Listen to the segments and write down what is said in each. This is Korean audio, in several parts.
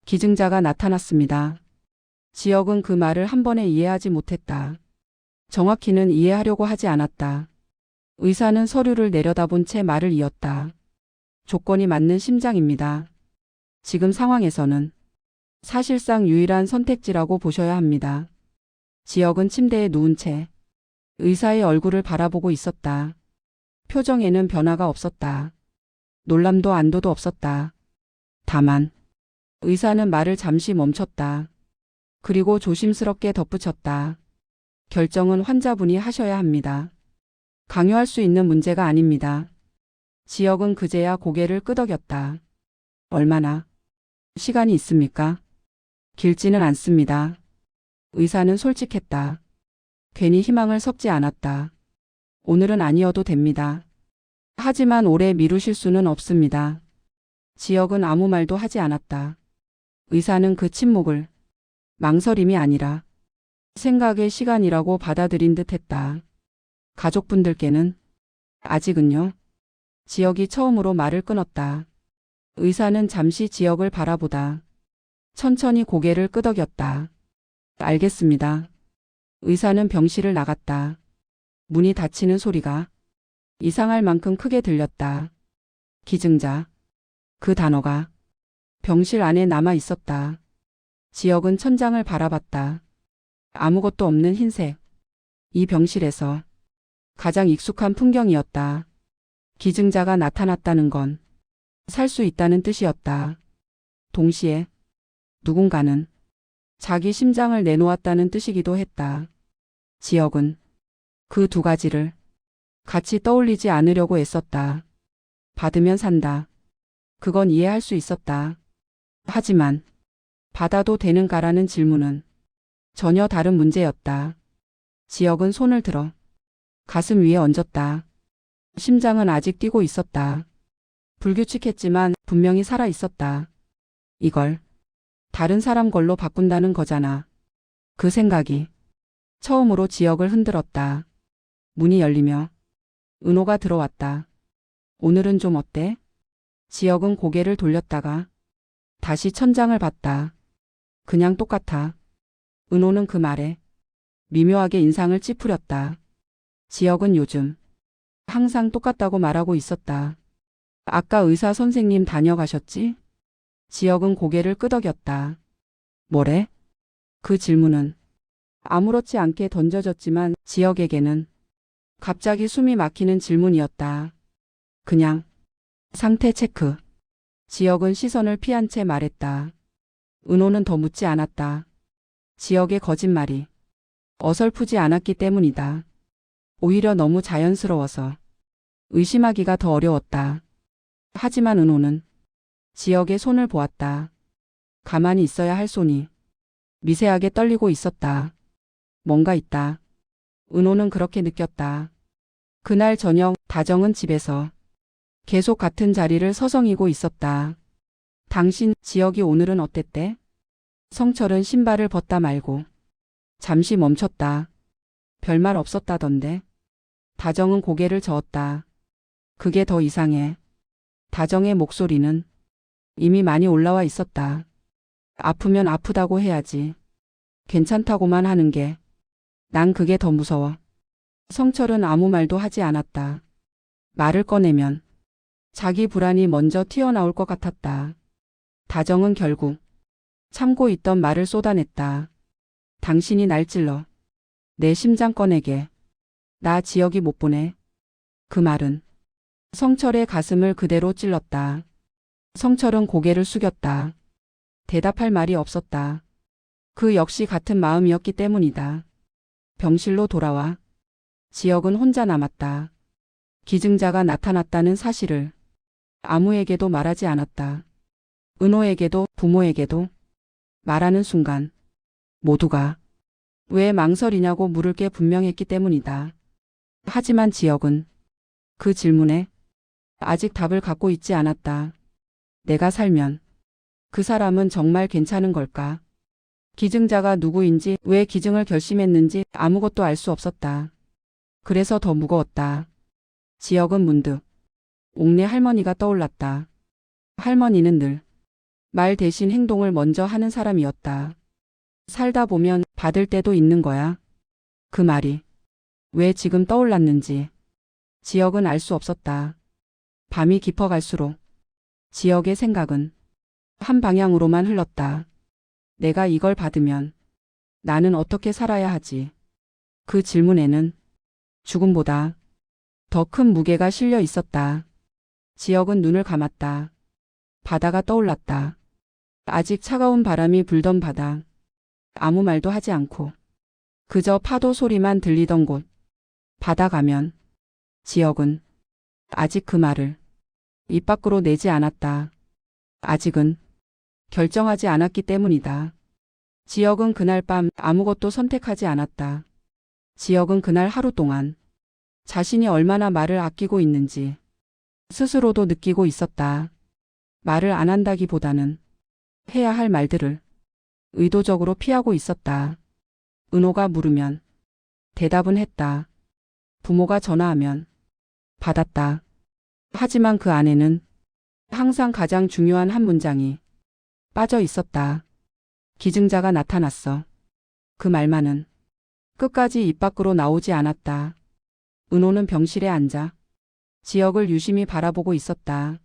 기증자가 나타났습니다. 지역은 그 말을 한 번에 이해하지 못했다. 정확히는 이해하려고 하지 않았다. 의사는 서류를 내려다본 채 말을 이었다. 조건이 맞는 심장입니다. 지금 상황에서는 사실상 유일한 선택지라고 보셔야 합니다. 지역은 침대에 누운 채 의사의 얼굴을 바라보고 있었다. 표정에는 변화가 없었다. 놀람도 안도도 없었다. 다만 의사는 말을 잠시 멈췄다. 그리고 조심스럽게 덧붙였다. 결정은 환자분이 하셔야 합니다. 강요할 수 있는 문제가 아닙니다. 지역은 그제야 고개를 끄덕였다. 얼마나 시간이 있습니까? 길지는 않습니다. 의사는 솔직했다. 괜히 희망을 섞지 않았다. 오늘은 아니어도 됩니다. 하지만 오래 미루실 수는 없습니다. 지역은 아무 말도 하지 않았다. 의사는 그 침묵을 망설임이 아니라 생각의 시간이라고 받아들인 듯 했다. 가족분들께는 아직은요. 지역이 처음으로 말을 끊었다. 의사는 잠시 지역을 바라보다 천천히 고개를 끄덕였다. 알겠습니다. 의사는 병실을 나갔다. 문이 닫히는 소리가 이상할 만큼 크게 들렸다. 기증자. 그 단어가 병실 안에 남아 있었다. 지역은 천장을 바라봤다. 아무것도 없는 흰색. 이 병실에서 가장 익숙한 풍경이었다. 기증자가 나타났다는 건 살 수 있다는 뜻이었다. 동시에 누군가는 자기 심장을 내놓았다는 뜻이기도 했다. 지역은 그 두 가지를 같이 떠올리지 않으려고 애썼다. 받으면 산다. 그건 이해할 수 있었다. 하지만 받아도 되는가라는 질문은 전혀 다른 문제였다. 지역은 손을 들어 가슴 위에 얹었다. 심장은 아직 뛰고 있었다. 불규칙했지만 분명히 살아 있었다. 이걸 다른 사람 걸로 바꾼다는 거잖아. 그 생각이 처음으로 지역을 흔들었다. 문이 열리며 은호가 들어왔다. 오늘은 좀 어때? 지역은 고개를 돌렸다가 다시 천장을 봤다. 그냥 똑같아. 은호는 그 말에 미묘하게 인상을 찌푸렸다. 지역은 요즘 항상 똑같다고 말하고 있었다. 아까 의사 선생님 다녀가셨지? 지역은 고개를 끄덕였다. 뭐래? 그 질문은 아무렇지 않게 던져졌지만 지역에게는 갑자기 숨이 막히는 질문이었다. 그냥 상태 체크. 지역은 시선을 피한 채 말했다. 은호는 더 묻지 않았다. 지역의 거짓말이 어설프지 않았기 때문이다. 오히려 너무 자연스러워서 의심하기가 더 어려웠다. 하지만 은호는 지역의 손을 보았다. 가만히 있어야 할 손이 미세하게 떨리고 있었다. 뭔가 있다. 은호는 그렇게 느꼈다. 그날 저녁 다정은 집에서 계속 같은 자리를 서성이고 있었다. 당신, 지역이 오늘은 어땠대? 성철은 신발을 벗다 말고 잠시 멈췄다. 별말 없었다던데. 다정은 고개를 저었다. 그게 더 이상해. 다정의 목소리는 이미 많이 올라와 있었다. 아프면 아프다고 해야지. 괜찮다고만 하는 게. 난 그게 더 무서워. 성철은 아무 말도 하지 않았다. 말을 꺼내면 자기 불안이 먼저 튀어나올 것 같았다. 다정은 결국 참고 있던 말을 쏟아냈다. 당신이 날 찔러. 내 심장 꺼내게. 나 지역이 못 보내. 그 말은 성철의 가슴을 그대로 찔렀다. 성철은 고개를 숙였다. 대답할 말이 없었다. 그 역시 같은 마음이었기 때문이다. 병실로 돌아와 지역은 혼자 남았다. 기증자가 나타났다는 사실을 아무에게도 말하지 않았다. 은호에게도 부모에게도. 말하는 순간 모두가 왜 망설이냐고 물을 게 분명했기 때문이다. 하지만 지역은 그 질문에 아직 답을 갖고 있지 않았다. 내가 살면 그 사람은 정말 괜찮은 걸까? 기증자가 누구인지, 왜 기증을 결심했는지 아무것도 알 수 없었다. 그래서 더 무거웠다. 지역은 문득 옥내 할머니가 떠올랐다. 할머니는 늘 말 대신 행동을 먼저 하는 사람이었다. 살다 보면 받을 때도 있는 거야. 그 말이 왜 지금 떠올랐는지 지역은 알 수 없었다. 밤이 깊어갈수록 지역의 생각은 한 방향으로만 흘렀다. 내가 이걸 받으면 나는 어떻게 살아야 하지? 그 질문에는 죽음보다 더 큰 무게가 실려 있었다. 지역은 눈을 감았다. 바다가 떠올랐다. 아직 차가운 바람이 불던 바다. 아무 말도 하지 않고 그저 파도 소리만 들리던 곳. 바다 가면 지역은 아직 그 말을 입 밖으로 내지 않았다. 아직은 결정하지 않았기 때문이다. 지역은 그날 밤 아무것도 선택하지 않았다. 지역은 그날 하루 동안 자신이 얼마나 말을 아끼고 있는지 스스로도 느끼고 있었다. 말을 안 한다기보다는 해야 할 말들을 의도적으로 피하고 있었다. 은호가 물으면 대답은 했다. 부모가 전화하면 받았다. 하지만 그 안에는 항상 가장 중요한 한 문장이 빠져 있었다. 기증자가 나타났어. 그 말만은 끝까지 입 밖으로 나오지 않았다. 은호는 병실에 앉아 지역을 유심히 바라보고 있었다.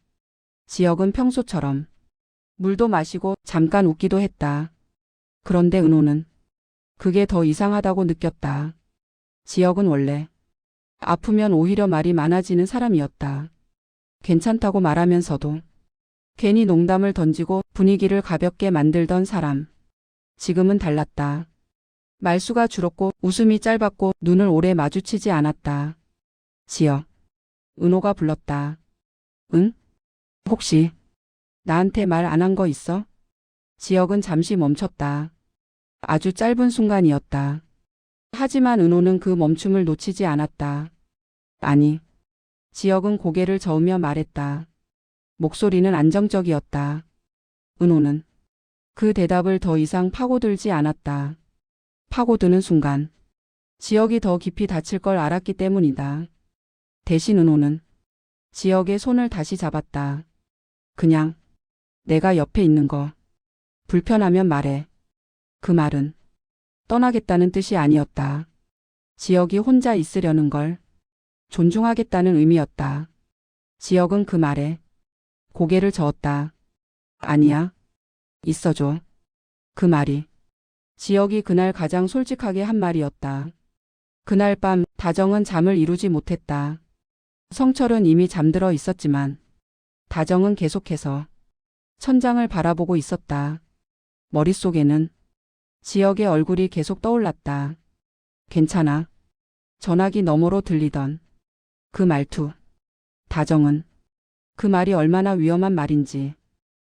지역은 평소처럼 물도 마시고 잠깐 웃기도 했다. 그런데 은호는 그게 더 이상하다고 느꼈다. 지역은 원래 아프면 오히려 말이 많아지는 사람이었다. 괜찮다고 말하면서도 괜히 농담을 던지고 분위기를 가볍게 만들던 사람. 지금은 달랐다. 말수가 줄었고 웃음이 짧았고 눈을 오래 마주치지 않았다. 지역. 은호가 불렀다. 응? 혹시 나한테 말 안 한 거 있어? 지역은 잠시 멈췄다. 아주 짧은 순간이었다. 하지만 은호는 그 멈춤을 놓치지 않았다. 아니. 지역은 고개를 저으며 말했다. 목소리는 안정적이었다. 은호는 그 대답을 더 이상 파고들지 않았다. 파고드는 순간 지역이 더 깊이 다칠 걸 알았기 때문이다. 대신 은호는 지역의 손을 다시 잡았다. 그냥 내가 옆에 있는 거 불편하면 말해. 그 말은 떠나겠다는 뜻이 아니었다. 지역이 혼자 있으려는 걸 존중하겠다는 의미였다. 지역은 그 말에 고개를 저었다. 아니야. 있어줘. 그 말이 지역이 그날 가장 솔직하게 한 말이었다. 그날 밤 다정은 잠을 이루지 못했다. 성철은 이미 잠들어 있었지만 다정은 계속해서 천장을 바라보고 있었다. 머릿속에는 지역의 얼굴이 계속 떠올랐다. 괜찮아. 전화기 너머로 들리던 그 말투. 다정은 그 말이 얼마나 위험한 말인지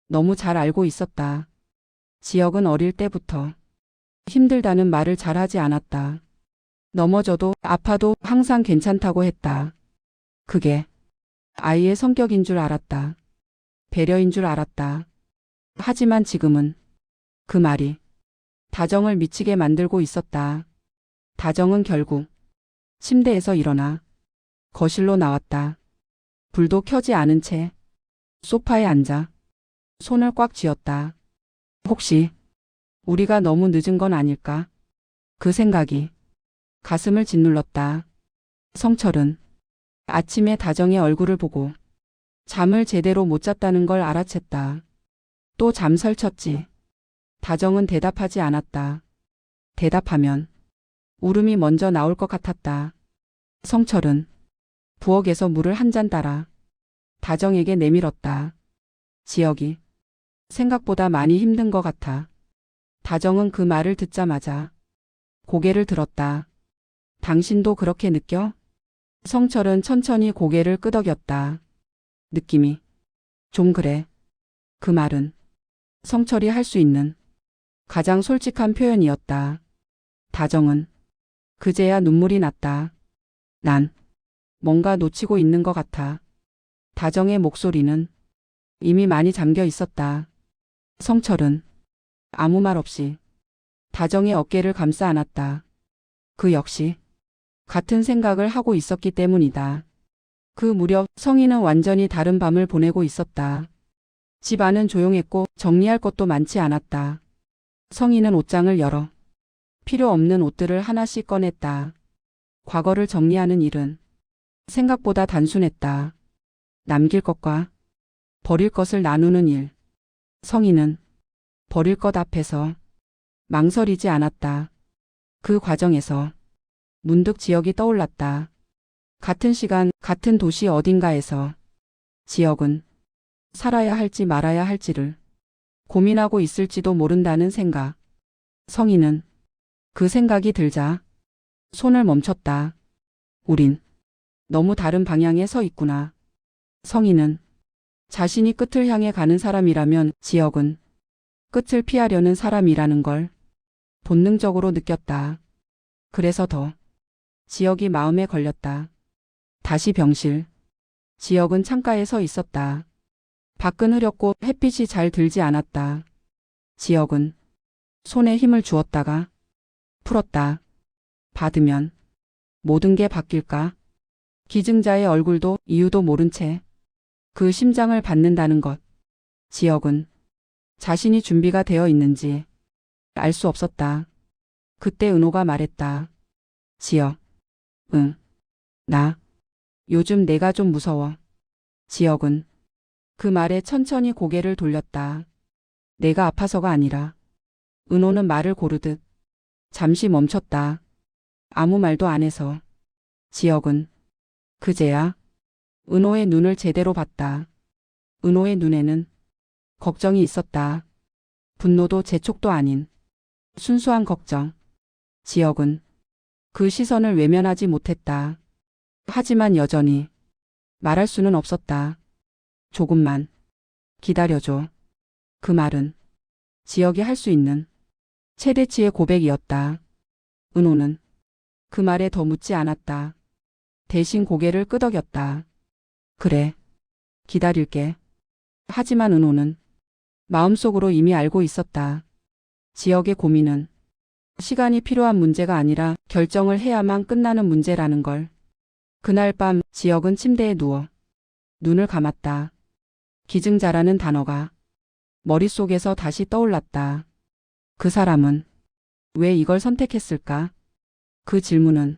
너무 잘 알고 있었다. 지역은 어릴 때부터 힘들다는 말을 잘하지 않았다. 넘어져도 아파도 항상 괜찮다고 했다. 그게 아이의 성격인 줄 알았다. 배려인 줄 알았다. 하지만 지금은 그 말이 다정을 미치게 만들고 있었다. 다정은 결국 침대에서 일어나 거실로 나왔다. 불도 켜지 않은 채 소파에 앉아 손을 꽉 쥐었다. 혹시 우리가 너무 늦은 건 아닐까? 그 생각이 가슴을 짓눌렀다. 성철은 아침에 다정의 얼굴을 보고 잠을 제대로 못 잤다는 걸 알아챘다. 또 잠설쳤지. 다정은 대답하지 않았다. 대답하면 울음이 먼저 나올 것 같았다. 성철은 부엌에서 물을 한 잔 따라 다정에게 내밀었다. 지역이 생각보다 많이 힘든 것 같아. 다정은 그 말을 듣자마자 고개를 들었다. 당신도 그렇게 느껴? 성철은 천천히 고개를 끄덕였다. 느낌이 좀 그래. 그 말은 성철이 할 수 있는 가장 솔직한 표현이었다. 다정은 그제야 눈물이 났다. 난 뭔가 놓치고 있는 것 같아. 다정의 목소리는 이미 많이 잠겨 있었다. 성철은 아무 말 없이 다정의 어깨를 감싸 안았다. 그 역시 같은 생각을 하고 있었기 때문이다. 그 무렵 성희는 완전히 다른 밤을 보내고 있었다. 집 안은 조용했고 정리할 것도 많지 않았다. 성희는 옷장을 열어 필요 없는 옷들을 하나씩 꺼냈다. 과거를 정리하는 일은 생각보다 단순했다. 남길 것과 버릴 것을 나누는 일. 성희는 버릴 것 앞에서 망설이지 않았다. 그 과정에서 문득 지역이 떠올랐다. 같은 시간, 같은 도시 어딘가에서 지역은 살아야 할지 말아야 할지를 고민하고 있을지도 모른다는 생각. 성희는 그 생각이 들자 손을 멈췄다. 우린 너무 다른 방향에 서 있구나. 성희는 자신이 끝을 향해 가는 사람이라면 지역은 끝을 피하려는 사람이라는 걸 본능적으로 느꼈다. 그래서 더 지역이 마음에 걸렸다. 다시 병실. 지역은 창가에 서 있었다. 밖은 흐렸고 햇빛이 잘 들지 않았다. 지역은 손에 힘을 주었다가 풀었다. 받으면 모든 게 바뀔까? 기증자의 얼굴도 이유도 모른 채 그 심장을 받는다는 것. 지역은 자신이 준비가 되어 있는지 알 수 없었다. 그때 은호가 말했다. 지역. 응. 나. 요즘 내가 좀 무서워. 지역은 그 말에 천천히 고개를 돌렸다. 내가 아파서가 아니라. 은호는 말을 고르듯 잠시 멈췄다. 아무 말도 안 해서. 지역은 그제야 은호의 눈을 제대로 봤다. 은호의 눈에는 걱정이 있었다. 분노도 재촉도 아닌 순수한 걱정. 지역은 그 시선을 외면하지 못했다. 하지만 여전히 말할 수는 없었다. 조금만 기다려줘. 그 말은 지역이 할 수 있는 최대치의 고백이었다. 은호는 그 말에 더 묻지 않았다. 대신 고개를 끄덕였다. 그래. 기다릴게. 하지만 은호는 마음속으로 이미 알고 있었다. 지역의 고민은 시간이 필요한 문제가 아니라 결정을 해야만 끝나는 문제라는 걸. 그날 밤 지역은 침대에 누워 눈을 감았다. 기증자라는 단어가 머릿속에서 다시 떠올랐다. 그 사람은 왜 이걸 선택했을까? 그 질문은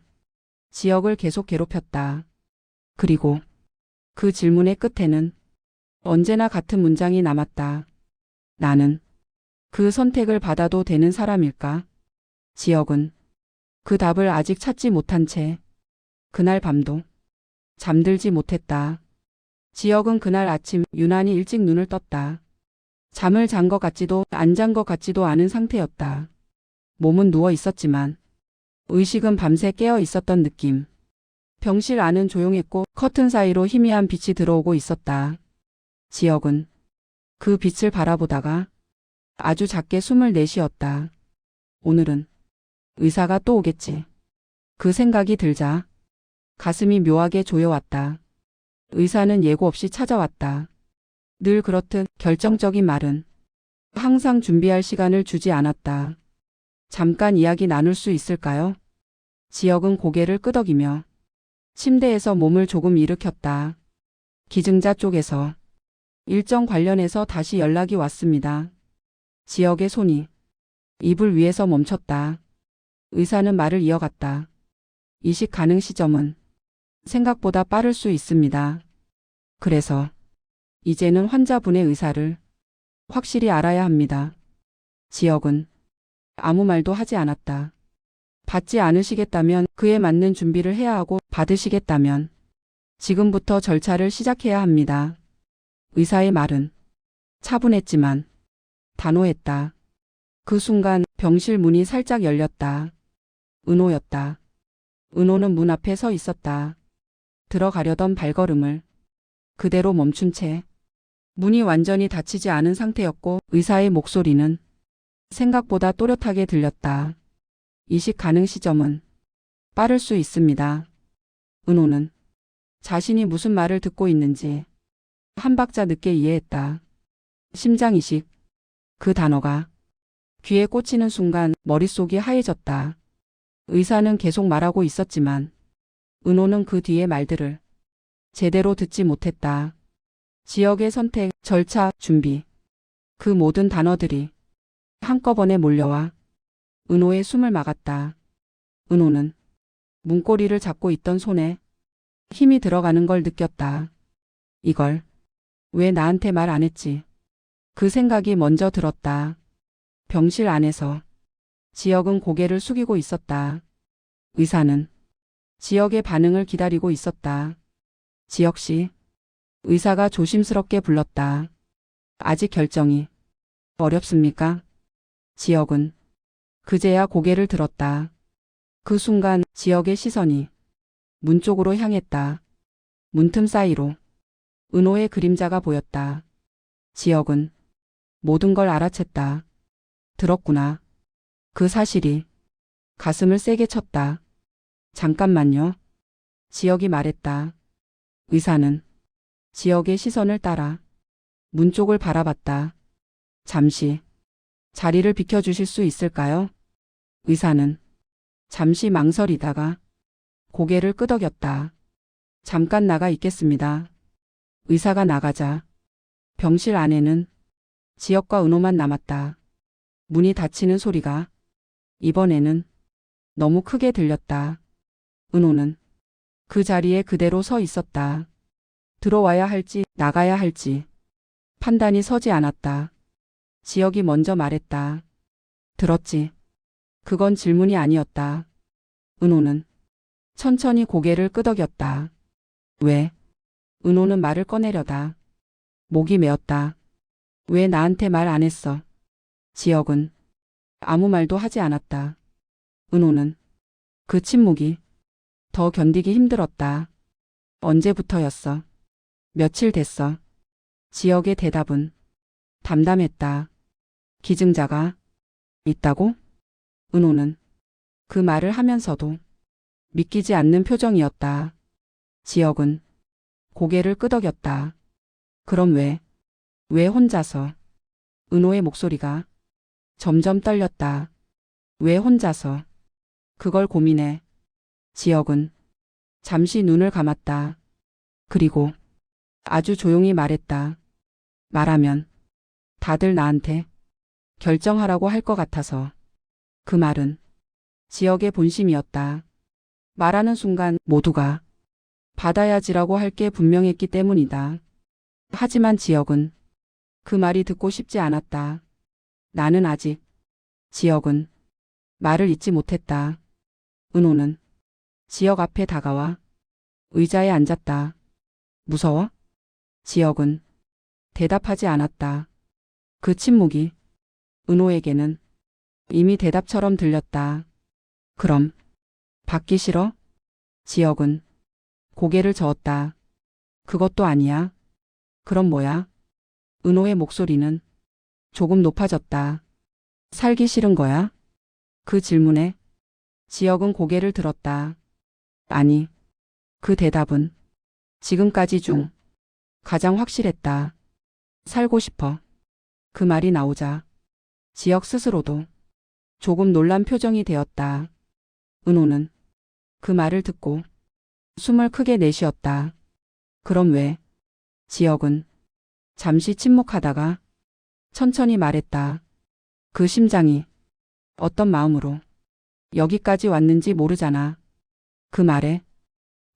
지역을 계속 괴롭혔다. 그리고 그 질문의 끝에는 언제나 같은 문장이 남았다. 나는 그 선택을 받아도 되는 사람일까? 지역은 그 답을 아직 찾지 못한 채 그날 밤도 잠들지 못했다. 지역은 그날 아침 유난히 일찍 눈을 떴다. 잠을 잔 것 같지도 안 잔 것 같지도 않은 상태였다. 몸은 누워 있었지만 의식은 밤새 깨어 있었던 느낌. 병실 안은 조용했고 커튼 사이로 희미한 빛이 들어오고 있었다. 지역은 그 빛을 바라보다가 아주 작게 숨을 내쉬었다. 오늘은 의사가 또 오겠지. 그 생각이 들자 가슴이 묘하게 조여왔다. 의사는 예고 없이 찾아왔다. 늘 그렇듯 결정적인 말은 항상 준비할 시간을 주지 않았다. 잠깐 이야기 나눌 수 있을까요? 지역은 고개를 끄덕이며 침대에서 몸을 조금 일으켰다. 기증자 쪽에서 일정 관련해서 다시 연락이 왔습니다. 지역의 손이 이불 위에서 멈췄다. 의사는 말을 이어갔다. 이식 가능 시점은 생각보다 빠를 수 있습니다. 그래서 이제는 환자분의 의사를 확실히 알아야 합니다. 지역은 아무 말도 하지 않았다. 받지 않으시겠다면 그에 맞는 준비를 해야 하고 받으시겠다면 지금부터 절차를 시작해야 합니다. 의사의 말은 차분했지만 단호했다. 그 순간 병실 문이 살짝 열렸다. 은호였다. 은호는 문 앞에 서 있었다. 들어가려던 발걸음을 그대로 멈춘 채 문이 완전히 닫히지 않은 상태였고 의사의 목소리는 생각보다 또렷하게 들렸다. 이식 가능 시점은 빠를 수 있습니다. 은호는 자신이 무슨 말을 듣고 있는지 한 박자 늦게 이해했다. 심장 이식. 그 단어가 귀에 꽂히는 순간 머릿속이 하얘졌다. 의사는 계속 말하고 있었지만 은호는 그 뒤의 말들을 제대로 듣지 못했다. 지역의 선택, 절차, 준비. 그 모든 단어들이 한꺼번에 몰려와 은호의 숨을 막았다. 은호는 문고리를 잡고 있던 손에 힘이 들어가는 걸 느꼈다. 이걸 왜 나한테 말 안 했지? 그 생각이 먼저 들었다. 병실 안에서 지혁은 고개를 숙이고 있었다. 의사는 지혁의 반응을 기다리고 있었다. 지혁 씨, 의사가 조심스럽게 불렀다. 아직 결정이 어렵습니까? 지혁은 그제야 고개를 들었다. 그 순간 지혁의 시선이 문 쪽으로 향했다. 문틈 사이로 은호의 그림자가 보였다. 지혁은 모든 걸 알아챘다. 들었구나. 그 사실이 가슴을 세게 쳤다. 잠깐만요. 지혁이 말했다. 의사는 지혁의 시선을 따라 문 쪽을 바라봤다. 잠시 자리를 비켜주실 수 있을까요? 의사는 잠시 망설이다가 고개를 끄덕였다. 잠깐 나가 있겠습니다. 의사가 나가자 병실 안에는 지혁과 은호만 남았다. 문이 닫히는 소리가 이번에는 너무 크게 들렸다. 은호는 그 자리에 그대로 서 있었다. 들어와야 할지 나가야 할지 판단이 서지 않았다. 지혁이 먼저 말했다. 들었지? 그건 질문이 아니었다. 은호는 천천히 고개를 끄덕였다. 왜? 은호는 말을 꺼내려다. 목이 메었다. 왜 나한테 말 안 했어? 지혁은 아무 말도 하지 않았다. 은호는 그 침묵이 더 견디기 힘들었다. 언제부터였어? 며칠 됐어? 지혁의 대답은 담담했다. 기증자가 있다고? 은호는 그 말을 하면서도 믿기지 않는 표정이었다. 지혁은 고개를 끄덕였다. 그럼 왜 혼자서? 은호의 목소리가 점점 떨렸다. 왜 혼자서? 그걸 고민해. 지혁은 잠시 눈을 감았다. 그리고 아주 조용히 말했다. 말하면 다들 나한테 결정하라고 할 것 같아서. 그 말은 지혁의 본심이었다. 말하는 순간 모두가 받아야지라고 할 게 분명했기 때문이다. 하지만 지혁은 그 말이 듣고 싶지 않았다. 나는 아직. 지혁은 말을 잇지 못했다. 은호는 지혁 앞에 다가와 의자에 앉았다. 무서워? 지혁은 대답하지 않았다. 그 침묵이 은호에게는 이미 대답처럼 들렸다. 그럼 받기 싫어? 지혁은 고개를 저었다. 그것도 아니야. 그럼 뭐야? 은호의 목소리는 조금 높아졌다. 살기 싫은 거야? 그 질문에 지혁은 고개를 들었다. 아니, 그 대답은 지금까지 중 가장 확실했다. 살고 싶어. 그 말이 나오자 지혁 스스로도 조금 놀란 표정이 되었다. 은호는 그 말을 듣고 숨을 크게 내쉬었다. 그럼 왜? 지혁은 잠시 침묵하다가 천천히 말했다. 그 심장이 어떤 마음으로 여기까지 왔는지 모르잖아. 그 말에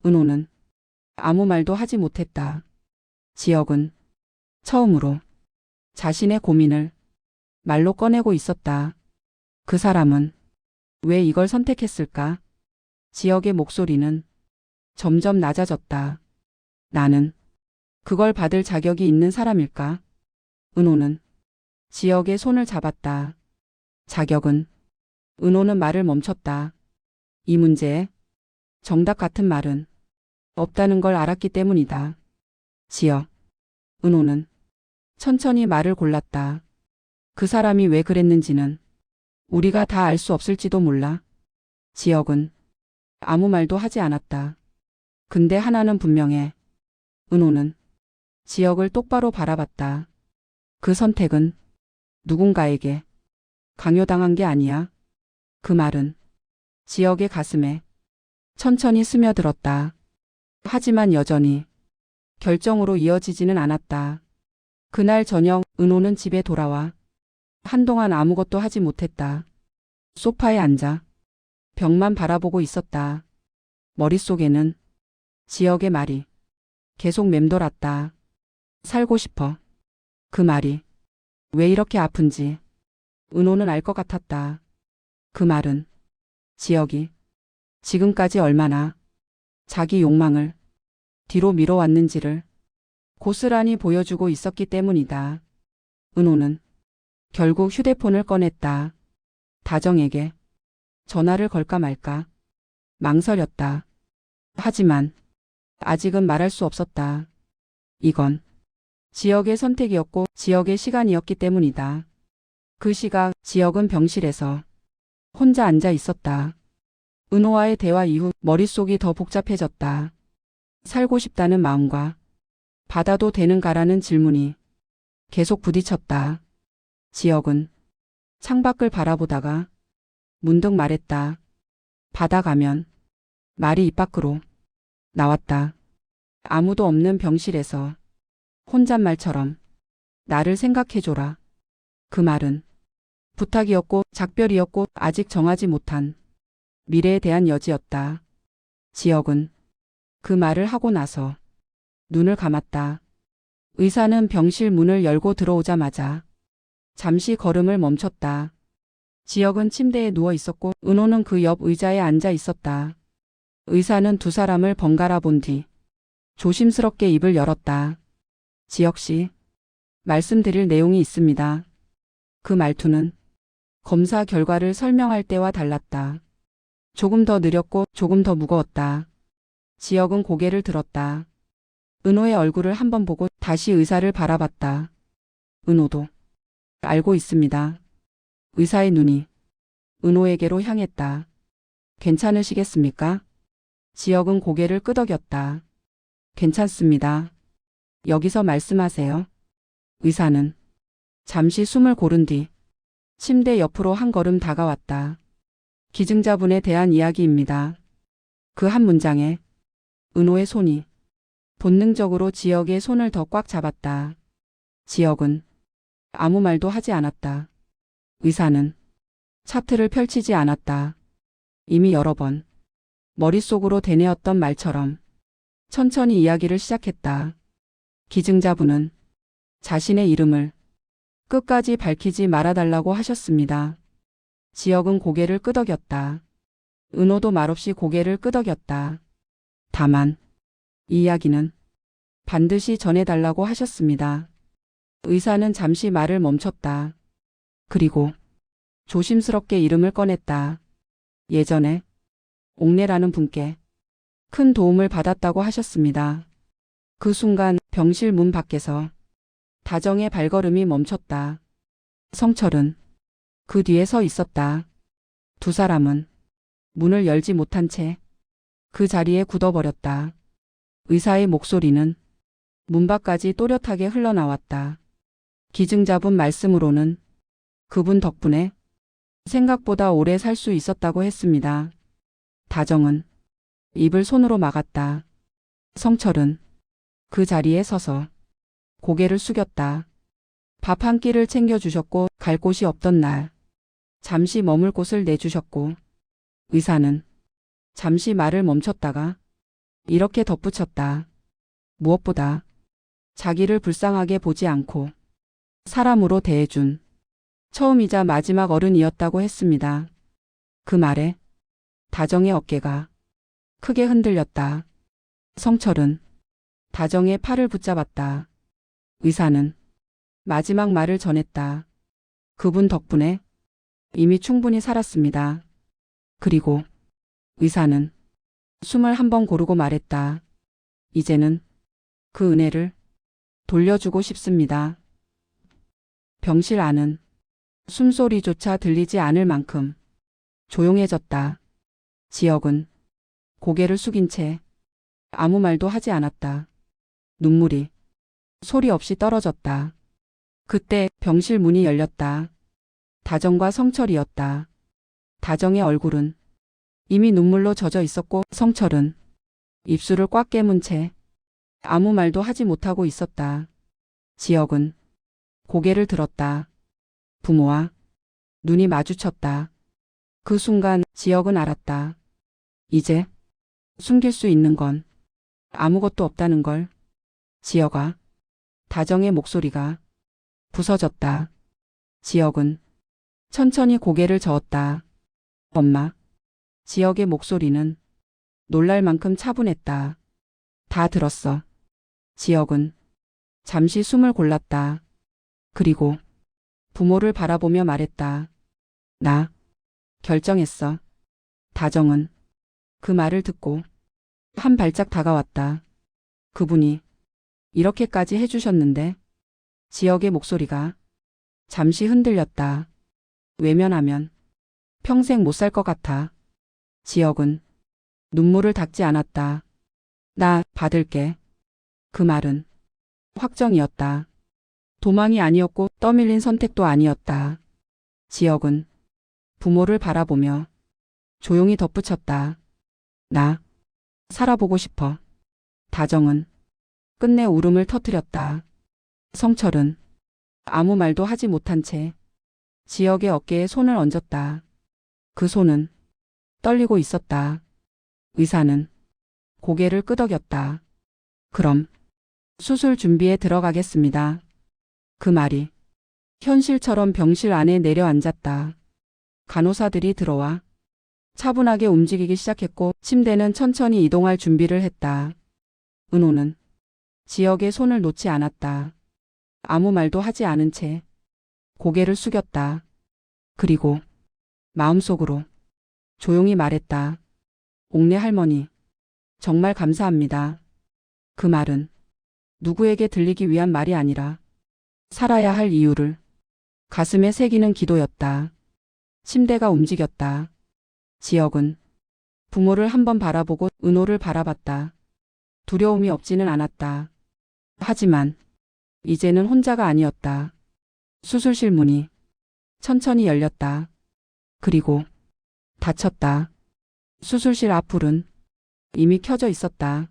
은호는 아무 말도 하지 못했다. 지혁은 처음으로 자신의 고민을 말로 꺼내고 있었다. 그 사람은 왜 이걸 선택했을까? 지혁의 목소리는 점점 낮아졌다. 나는 그걸 받을 자격이 있는 사람일까? 은호는 지혁의 손을 잡았다. 자격은? 은호는 말을 멈췄다. 이 문제에 정답 같은 말은 없다는 걸 알았기 때문이다. 지혁. 은호는 천천히 말을 골랐다. 그 사람이 왜 그랬는지는 우리가 다 알 수 없을지도 몰라. 지혁은 아무 말도 하지 않았다. 근데 하나는 분명해. 은호는 지혁을 똑바로 바라봤다. 그 선택은 누군가에게 강요당한 게 아니야. 그 말은 지혁의 가슴에 천천히 스며들었다. 하지만 여전히 결정으로 이어지지는 않았다. 그날 저녁 은호는 집에 돌아와 한동안 아무것도 하지 못했다. 소파에 앉아 벽만 바라보고 있었다. 머릿속에는 지역의 말이 계속 맴돌았다. 살고 싶어. 그 말이 왜 이렇게 아픈지 은호는 알 것 같았다. 그 말은 지역이 지금까지 얼마나 자기 욕망을 뒤로 미뤄왔는지를 고스란히 보여주고 있었기 때문이다. 은호는 결국 휴대폰을 꺼냈다. 다정에게 전화를 걸까 말까 망설였다. 하지만 아직은 말할 수 없었다. 이건 지역의 선택이었고 지역의 시간이었기 때문이다. 그 시각 지역은 병실에서 혼자 앉아 있었다. 은호와의 대화 이후 머릿속이 더 복잡해졌다. 살고 싶다는 마음과 받아도 되는가라는 질문이 계속 부딪혔다. 지역은 창밖을 바라보다가 문득 말했다. 받아가면 말이 입 밖으로 나왔다. 아무도 없는 병실에서 혼잣말처럼 나를 생각해줘라. 그 말은 부탁이었고 작별이었고 아직 정하지 못한 미래에 대한 여지였다. 지역은 그 말을 하고 나서 눈을 감았다. 의사는 병실 문을 열고 들어오자마자 잠시 걸음을 멈췄다. 지역은 침대에 누워 있었고 은호는 그 옆 의자에 앉아 있었다. 의사는 두 사람을 번갈아 본 뒤 조심스럽게 입을 열었다. 지역 씨, 말씀드릴 내용이 있습니다. 그 말투는 검사 결과를 설명할 때와 달랐다. 조금 더 느렸고 조금 더 무거웠다. 지역은 고개를 들었다. 은호의 얼굴을 한번 보고 다시 의사를 바라봤다. 은호도 알고 있습니다. 의사의 눈이 은호에게로 향했다. 괜찮으시겠습니까? 지역은 고개를 끄덕였다. 괜찮습니다. 여기서 말씀하세요. 의사는 잠시 숨을 고른 뒤 침대 옆으로 한 걸음 다가왔다. 기증자분에 대한 이야기입니다. 그 한 문장에 은호의 손이 본능적으로 지역의 손을 더 꽉 잡았다. 지역은 아무 말도 하지 않았다. 의사는 차트를 펼치지 않았다. 이미 여러 번 머릿속으로 되뇌었던 말처럼 천천히 이야기를 시작했다. 기증자분은 자신의 이름을 끝까지 밝히지 말아달라고 하셨습니다. 지역은 고개를 끄덕였다. 은호도 말없이 고개를 끄덕였다. 다만 이 이야기는 반드시 전해달라고 하셨습니다. 의사는 잠시 말을 멈췄다. 그리고 조심스럽게 이름을 꺼냈다. 예전에 옥내라는 분께 큰 도움을 받았다고 하셨습니다. 그 순간 병실 문 밖에서 다정의 발걸음이 멈췄다. 성철은 그 뒤에 서 있었다. 두 사람은 문을 열지 못한 채 그 자리에 굳어버렸다. 의사의 목소리는 문 밖까지 또렷하게 흘러나왔다. 기증자분 말씀으로는 그분 덕분에 생각보다 오래 살 수 있었다고 했습니다. 다정은 입을 손으로 막았다. 성철은 그 자리에 서서 고개를 숙였다. 밥 한 끼를 챙겨주셨고 갈 곳이 없던 날 잠시 머물 곳을 내주셨고 의사는 잠시 말을 멈췄다가 이렇게 덧붙였다. 무엇보다 자기를 불쌍하게 보지 않고 사람으로 대해준 처음이자 마지막 어른이었다고 했습니다. 그 말에 다정의 어깨가 크게 흔들렸다. 성철은 다정의 팔을 붙잡았다. 의사는 마지막 말을 전했다. 그분 덕분에 이미 충분히 살았습니다. 그리고 의사는 숨을 한번 고르고 말했다. 이제는 그 은혜를 돌려주고 싶습니다. 병실 안은 숨소리조차 들리지 않을 만큼 조용해졌다. 지역은 고개를 숙인 채 아무 말도 하지 않았다. 눈물이 소리 없이 떨어졌다. 그때 병실 문이 열렸다. 다정과 성철이었다. 다정의 얼굴은 이미 눈물로 젖어 있었고 성철은 입술을 꽉 깨문 채 아무 말도 하지 못하고 있었다. 지역은 고개를 들었다. 부모와 눈이 마주쳤다. 그 순간 지역은 알았다. 이제 숨길 수 있는 건 아무것도 없다는 걸. 지역아. 다정의 목소리가 부서졌다. 지역은 천천히 고개를 저었다. 엄마. 지역의 목소리는 놀랄 만큼 차분했다. 다 들었어. 지역은 잠시 숨을 골랐다. 그리고 부모를 바라보며 말했다. 나 결정했어. 다정은 그 말을 듣고 한 발짝 다가왔다. 그분이 이렇게까지 해주셨는데. 지역의 목소리가 잠시 흔들렸다. 외면하면 평생 못 살 것 같아. 지역은 눈물을 닦지 않았다. 나 받을게. 그 말은 확정이었다. 도망이 아니었고 떠밀린 선택도 아니었다. 지역은 부모를 바라보며 조용히 덧붙였다. 나 살아보고 싶어. 다정은 끝내 울음을 터뜨렸다. 성철은 아무 말도 하지 못한 채 지역의 어깨에 손을 얹었다. 그 손은 떨리고 있었다. 의사는 고개를 끄덕였다. 그럼 수술 준비에 들어가겠습니다. 그 말이 현실처럼 병실 안에 내려앉았다. 간호사들이 들어와 차분하게 움직이기 시작했고 침대는 천천히 이동할 준비를 했다. 은호는 지역의 손을 놓지 않았다. 아무 말도 하지 않은 채 고개를 숙였다. 그리고 마음속으로 조용히 말했다. 옥내 할머니, 정말 감사합니다. 그 말은 누구에게 들리기 위한 말이 아니라 살아야 할 이유를 가슴에 새기는 기도였다. 침대가 움직였다. 지역은 부모를 한번 바라보고 은호를 바라봤다. 두려움이 없지는 않았다. 하지만 이제는 혼자가 아니었다. 수술실 문이 천천히 열렸다. 그리고 닫혔다. 수술실 앞불은 이미 켜져 있었다.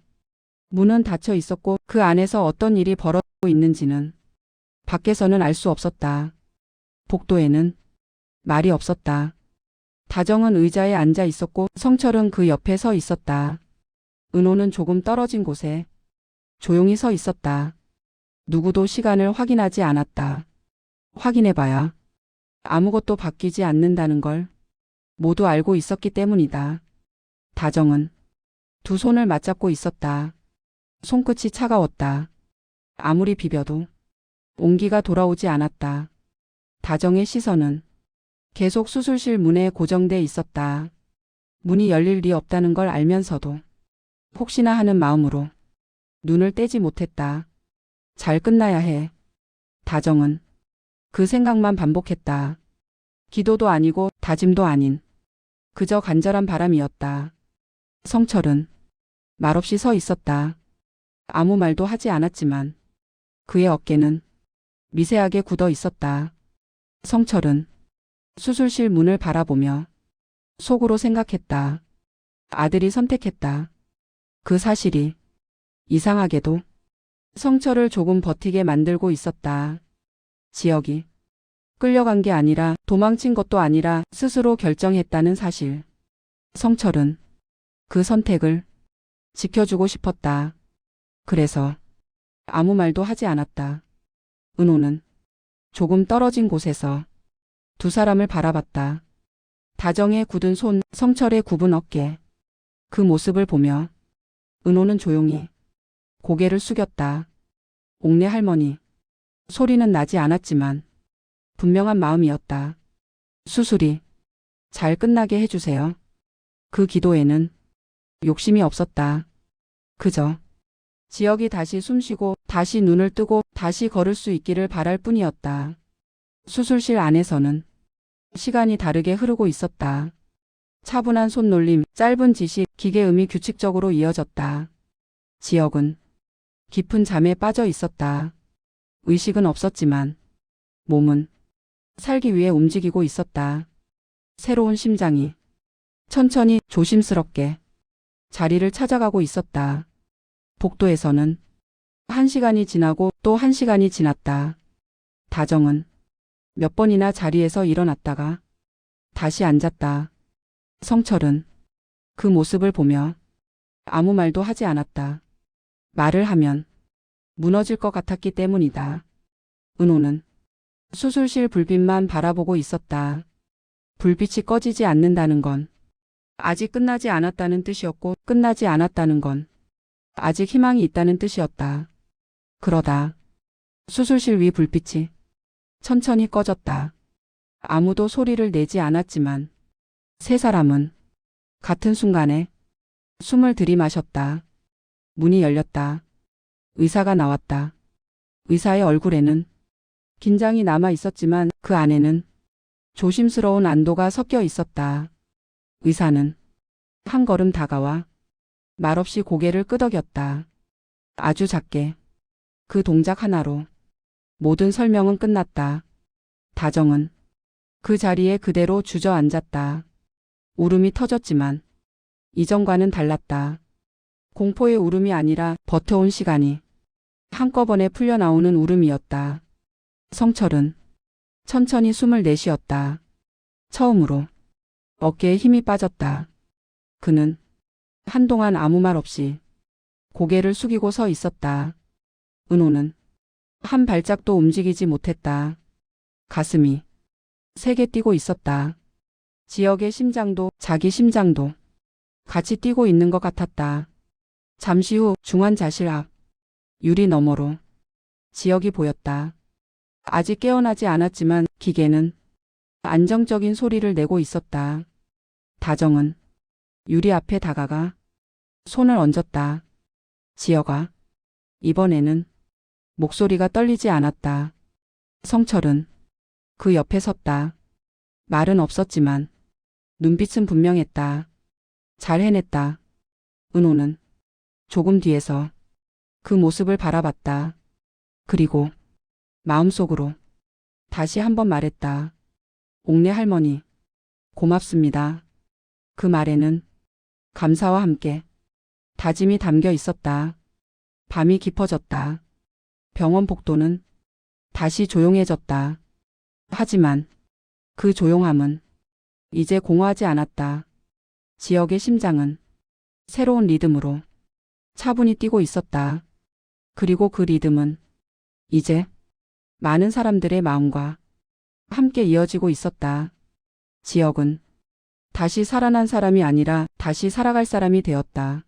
문은 닫혀 있었고 그 안에서 어떤 일이 벌어지고 있는지는 밖에서는 알 수 없었다. 복도에는 말이 없었다. 다정은 의자에 앉아 있었고 성철은 그 옆에 서 있었다. 은호는 조금 떨어진 곳에 조용히 서 있었다. 누구도 시간을 확인하지 않았다. 확인해봐야 아무것도 바뀌지 않는다는 걸 모두 알고 있었기 때문이다. 다정은 두 손을 맞잡고 있었다. 손끝이 차가웠다. 아무리 비벼도 온기가 돌아오지 않았다. 다정의 시선은 계속 수술실 문에 고정돼 있었다. 문이 열릴 리 없다는 걸 알면서도 혹시나 하는 마음으로 눈을 떼지 못했다. 잘 끝나야 해. 다정은 그 생각만 반복했다. 기도도 아니고 다짐도 아닌 그저 간절한 바람이었다. 성철은 말없이 서 있었다. 아무 말도 하지 않았지만 그의 어깨는 미세하게 굳어 있었다. 성철은 수술실 문을 바라보며 속으로 생각했다. 아들이 선택했다. 그 사실이 이상하게도 성철을 조금 버티게 만들고 있었다. 지역이 끌려간 게 아니라 도망친 것도 아니라 스스로 결정했다는 사실. 성철은 그 선택을 지켜주고 싶었다. 그래서 아무 말도 하지 않았다. 은호는 조금 떨어진 곳에서 두 사람을 바라봤다. 다정의 굳은 손, 성철의 굽은 어깨. 그 모습을 보며 은호는 조용히 고개를 숙였다. 옥내 할머니. 소리는 나지 않았지만 분명한 마음이었다. 수술이 잘 끝나게 해주세요. 그 기도에는 욕심이 없었다. 그저 지역이 다시 숨쉬고 다시 눈을 뜨고 다시 걸을 수 있기를 바랄 뿐이었다. 수술실 안에서는 시간이 다르게 흐르고 있었다. 차분한 손놀림, 짧은 지시, 기계음이 규칙적으로 이어졌다. 지역은 깊은 잠에 빠져 있었다. 의식은 없었지만 몸은 살기 위해 움직이고 있었다. 새로운 심장이 천천히 조심스럽게 자리를 찾아가고 있었다. 복도에서는 1시간이 지나고 또 1시간이 지났다. 다정은 몇 번이나 자리에서 일어났다가 다시 앉았다. 성철은 그 모습을 보며 아무 말도 하지 않았다. 말을 하면 무너질 것 같았기 때문이다. 은호는 수술실 불빛만 바라보고 있었다. 불빛이 꺼지지 않는다는 건 아직 끝나지 않았다는 뜻이었고, 끝나지 않았다는 건 아직 희망이 있다는 뜻이었다. 그러다 수술실 위 불빛이 천천히 꺼졌다. 아무도 소리를 내지 않았지만 세 사람은 같은 순간에 숨을 들이마셨다. 문이 열렸다. 의사가 나왔다. 의사의 얼굴에는 긴장이 남아 있었지만 그 안에는 조심스러운 안도가 섞여 있었다. 의사는 한 걸음 다가와 말없이 고개를 끄덕였다. 아주 작게. 그 동작 하나로 모든 설명은 끝났다. 다정은 그 자리에 그대로 주저앉았다. 울음이 터졌지만 이전과는 달랐다. 공포의 울음이 아니라 버텨온 시간이 한꺼번에 풀려나오는 울음이었다. 성철은 천천히 숨을 내쉬었다. 처음으로 어깨에 힘이 빠졌다. 그는 한동안 아무 말 없이 고개를 숙이고 서 있었다. 은호는 한 발짝도 움직이지 못했다. 가슴이 세게 뛰고 있었다. 지역의 심장도 자기 심장도 같이 뛰고 있는 것 같았다. 잠시 후 중환자실 앞 유리 너머로 지역이 보였다. 아직 깨어나지 않았지만 기계는 안정적인 소리를 내고 있었다. 다정은 유리 앞에 다가가 손을 얹었다. 지역아, 이번에는 목소리가 떨리지 않았다. 성철은 그 옆에 섰다. 말은 없었지만 눈빛은 분명했다. 잘 해냈다. 은호는 조금 뒤에서 그 모습을 바라봤다. 그리고 마음속으로 다시 한번 말했다. 옥내 할머니, 고맙습니다. 그 말에는 감사와 함께 다짐이 담겨 있었다. 밤이 깊어졌다. 병원 복도는 다시 조용해졌다. 하지만 그 조용함은 이제 공허하지 않았다. 지역의 심장은 새로운 리듬으로 차분히 뛰고 있었다. 그리고 그 리듬은 이제 많은 사람들의 마음과 함께 이어지고 있었다. 지역은 다시 살아난 사람이 아니라 다시 살아갈 사람이 되었다.